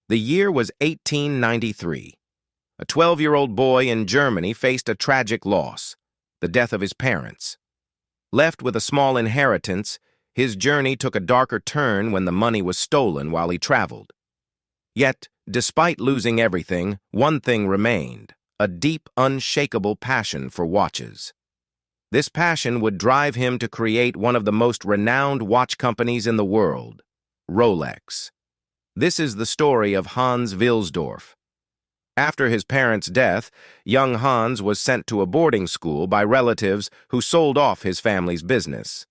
The year was 1893. A 12-year-old boy in Germany faced a tragic loss, the death of his parents. Left with a small inheritance, his journey took a darker turn when the money was stolen while he traveled. Yet, despite losing everything, one thing remained: a deep, unshakable passion for watches. This passion would drive him to create one of the most renowned watch companies in the world, Rolex. This is the story of Hans Wilsdorf. After his parents' death, young Hans was sent to a boarding school by relatives who sold off his family's business.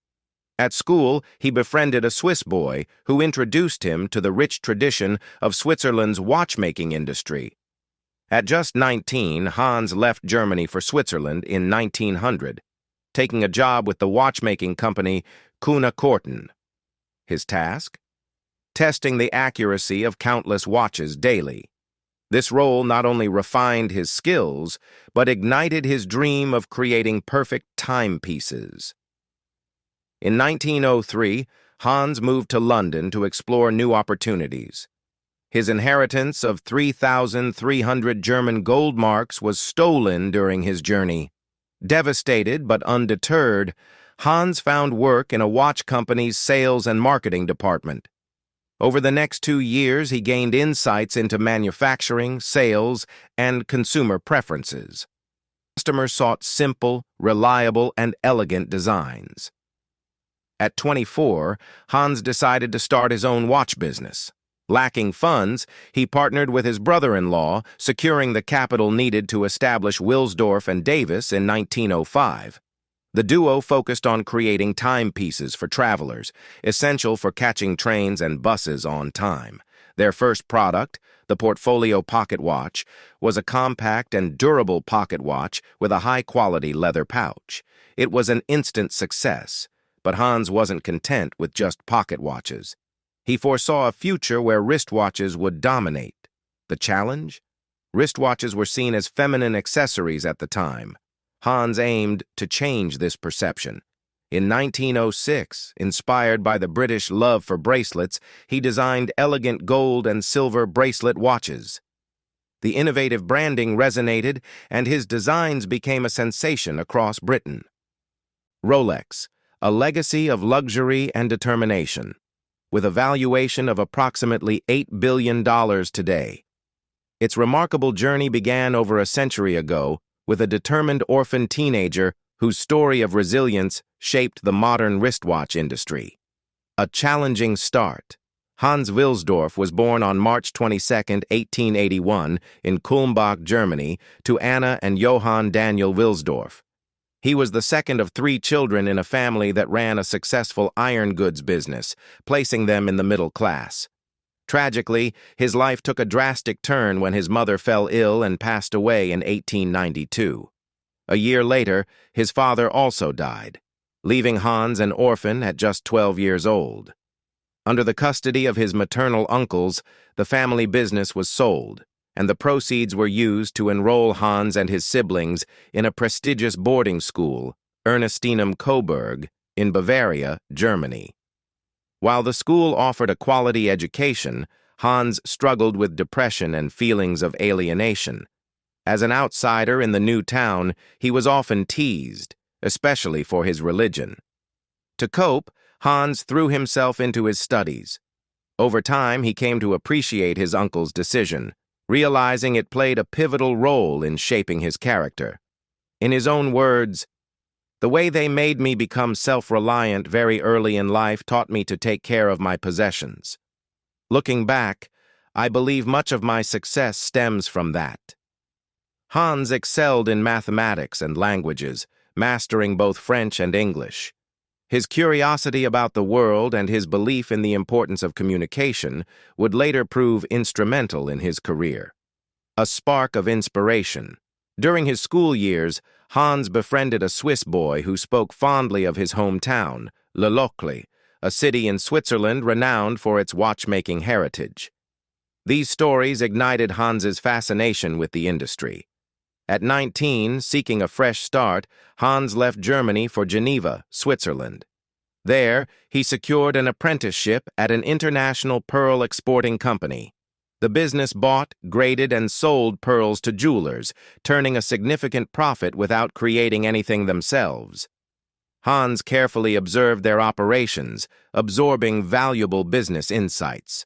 At school, he befriended a Swiss boy who introduced him to the rich tradition of Switzerland's watchmaking industry. At just 19, Hans left Germany for Switzerland in 1900, taking a job with the watchmaking company Kuehne Korten. His task? Testing the accuracy of countless watches daily. This role not only refined his skills, but ignited his dream of creating perfect timepieces. In 1903, Hans moved to London to explore new opportunities. His inheritance of 3,300 German gold marks was stolen during his journey. Devastated but undeterred, Hans found work in a watch company's sales and marketing department. Over the next 2 years, he gained insights into manufacturing, sales, and consumer preferences. Customers sought simple, reliable, and elegant designs. At 24, Hans decided to start his own watch business. Lacking funds, he partnered with his brother-in-law, securing the capital needed to establish Wilsdorf and Davis in 1905. The duo focused on creating timepieces for travelers, essential for catching trains and buses on time. Their first product, the Portfolio pocket watch, was a compact and durable pocket watch with a high-quality leather pouch. It was an instant success, but Hans wasn't content with just pocket watches. He foresaw a future where wristwatches would dominate. The challenge? Wristwatches were seen as feminine accessories at the time. Hans aimed to change this perception. In 1906, inspired by the British love for bracelets, he designed elegant gold and silver bracelet watches. The innovative branding resonated, and his designs became a sensation across Britain. Rolex, a legacy of luxury and determination, with a valuation of approximately $8 billion today. Its remarkable journey began over a century ago with a determined orphan teenager whose story of resilience shaped the modern wristwatch industry. A challenging start. Hans Wilsdorf was born on March 22, 1881, in Kulmbach, Germany, to Anna and Johann Daniel Wilsdorf. He was the second of 3 children in a family that ran a successful iron goods business, placing them in the middle class. Tragically, his life took a drastic turn when his mother fell ill and passed away in 1892. A year later, his father also died, leaving Hans an orphan at just 12 years old. Under the custody of his maternal uncles, the family business was sold, and the proceeds were used to enroll Hans and his siblings in a prestigious boarding school, Ernestinum Coburg, in Bavaria, Germany. While the school offered a quality education, Hans struggled with depression and feelings of alienation. As an outsider in the new town, he was often teased, especially for his religion. To cope, Hans threw himself into his studies. Over time, he came to appreciate his uncle's decision, realizing it played a pivotal role in shaping his character. In his own words, "The way they made me become self-reliant very early in life taught me to take care of my possessions. Looking back, I believe much of my success stems from that." Hans excelled in mathematics and languages, mastering both French and English. His curiosity about the world and his belief in the importance of communication would later prove instrumental in his career. A spark of inspiration. During his school years, Hans befriended a Swiss boy who spoke fondly of his hometown, Le Locle, a city in Switzerland renowned for its watchmaking heritage. These stories ignited Hans's fascination with the industry. At 19, seeking a fresh start, Hans left Germany for Geneva, Switzerland. There, he secured an apprenticeship at an international pearl exporting company. The business bought, graded, and sold pearls to jewelers, turning a significant profit without creating anything themselves. Hans carefully observed their operations, absorbing valuable business insights.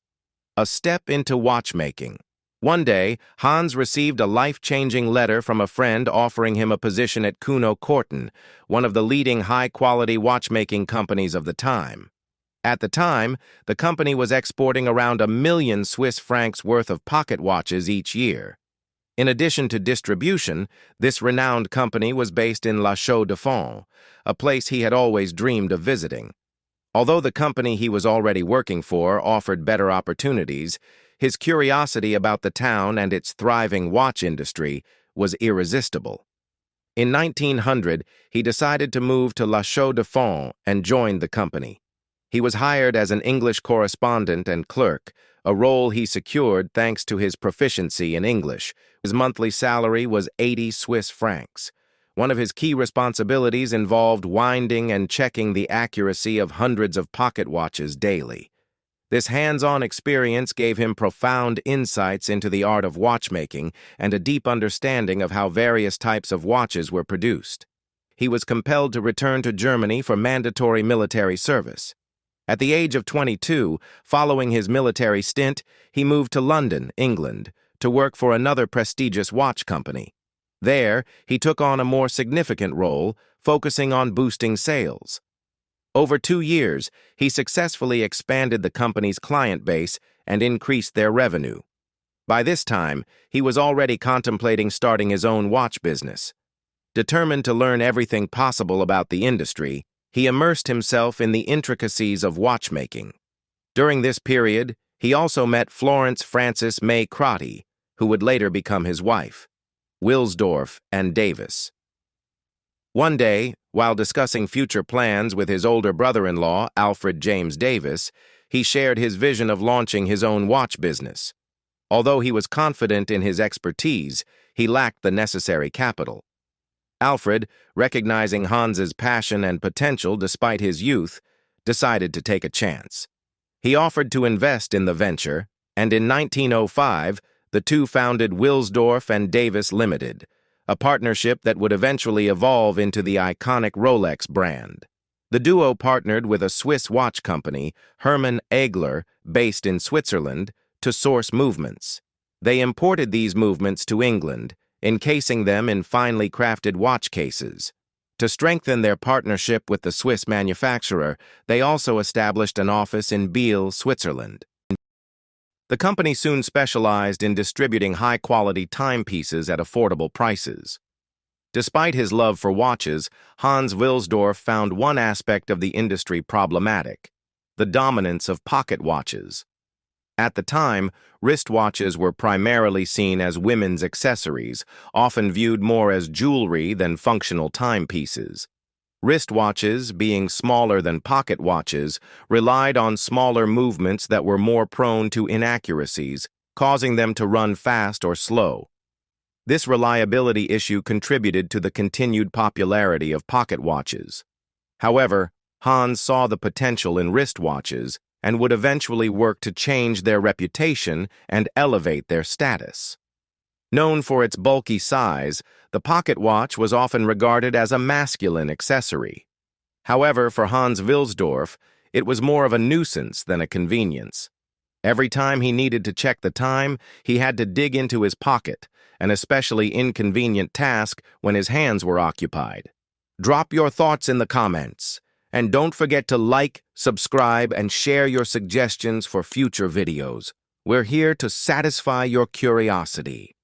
A step into watchmaking. One day, Hans received a life-changing letter from a friend offering him a position at Kuno Korten, one of the leading high-quality watchmaking companies of the time. At the time, the company was exporting around 1 million Swiss francs worth of pocket watches each year. In addition to distribution, this renowned company was based in La Chaux-de-Fonds, a place he had always dreamed of visiting. Although the company he was already working for offered better opportunities, his curiosity about the town and its thriving watch industry was irresistible. In 1900, he decided to move to La Chaux-de-Fonds and joined the company. He was hired as an English correspondent and clerk, a role he secured thanks to his proficiency in English. His monthly salary was 80 Swiss francs. One of his key responsibilities involved winding and checking the accuracy of hundreds of pocket watches daily. This hands-on experience gave him profound insights into the art of watchmaking and a deep understanding of how various types of watches were produced. He was compelled to return to Germany for mandatory military service. At the age of 22, following his military stint, he moved to London, England, to work for another prestigious watch company. There, he took on a more significant role, focusing on boosting sales. Over 2 years, he successfully expanded the company's client base and increased their revenue. By this time, he was already contemplating starting his own watch business. Determined to learn everything possible about the industry, he immersed himself in the intricacies of watchmaking. During this period, he also met Florence Frances May Crotty, who would later become his wife, Wilsdorf and Davis. One day, while discussing future plans with his older brother-in-law, Alfred James Davis, he shared his vision of launching his own watch business. Although he was confident in his expertise, he lacked the necessary capital. Alfred, recognizing Hans's passion and potential despite his youth, decided to take a chance. He offered to invest in the venture, and in 1905, the two founded Wilsdorf and Davis Limited, a partnership that would eventually evolve into the iconic Rolex brand. The duo partnered with a Swiss watch company, Hermann Egler, based in Switzerland, to source movements. They imported these movements to England, encasing them in finely crafted watch cases. To strengthen their partnership with the Swiss manufacturer, they also established an office in Biel, Switzerland. The company soon specialized in distributing high-quality timepieces at affordable prices. Despite his love for watches, Hans Wilsdorf found one aspect of the industry problematic: the dominance of pocket watches. At the time, wristwatches were primarily seen as women's accessories, often viewed more as jewelry than functional timepieces. Wristwatches, being smaller than pocket watches, relied on smaller movements that were more prone to inaccuracies, causing them to run fast or slow. This reliability issue contributed to the continued popularity of pocket watches. However, Hans saw the potential in wristwatches and would eventually work to change their reputation and elevate their status. Known for its bulky size, the pocket watch was often regarded as a masculine accessory. However, for Hans Wilsdorf, it was more of a nuisance than a convenience. Every time he needed to check the time, he had to dig into his pocket, an especially inconvenient task when his hands were occupied. Drop your thoughts in the comments, and don't forget to like, subscribe, and share your suggestions for future videos. We're here to satisfy your curiosity.